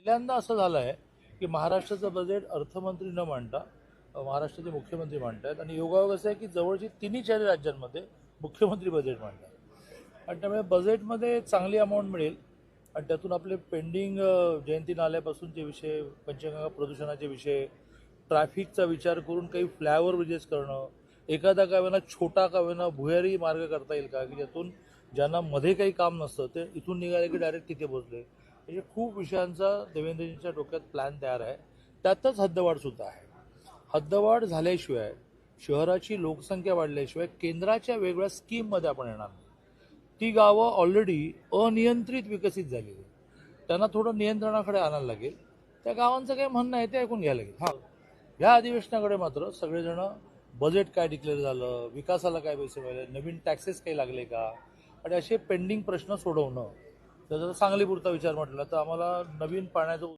पहिल्यांदा असं झालं आहे की महाराष्ट्राचं बजेट अर्थमंत्री न मांडता महाराष्ट्राचे मुख्यमंत्री मांडतात आणि योगायोग असं आहे की जवळची तिन्ही चारी राज्यांमध्ये मुख्यमंत्री बजेट मांडतात आणि त्यामुळे बजेटमध्ये चांगली अमाऊंट मिळेल आणि त्यातून आपले पेंडिंग जयंती नाल्यापासूनचे विषय, पंचगंगा प्रदूषणाचे विषय, ट्रॅफिकचा विचार करून काही फ्लायओव्हर ब्रिजेस करणं, एखादा का होईना छोटा का होईना भुयारी मार्ग करता येईल का की ज्यातून ज्यांना मध्ये काही काम नसतं ते इथून निघाले की डायरेक्ट तिथे पोहोचले. म्हणजे खूप विषयांचा देवेंद्रजींच्या डोक्यात प्लॅन तयार आहे. त्यातच हद्दवाढ सुद्धा आहे. हद्दवाढ झाल्याशिवाय, शहराची लोकसंख्या वाढल्याशिवाय केंद्राच्या वेगवेगळ्या स्कीममध्ये आपण येणार नाही. ती गावं ऑलरेडी अनियंत्रित विकसित झालेली आहेत. त्यांना थोडं नियंत्रणाकडे आणायला लागेल. त्या गावांचं काय म्हणणं आहे ते ऐकून घ्यायला लागेल. हां, या अधिवेशनाकडे मात्र सगळेजण बजेट काय डिक्लेअर झालं, विकासाला काय पैसे मिळाले, नवीन टॅक्सेस काही लागले का आणि असे पेंडिंग प्रश्न सोडवणं. तर जर सांगलीपुरता विचार म्हटला तर आम्हाला नवीन पाण्याचं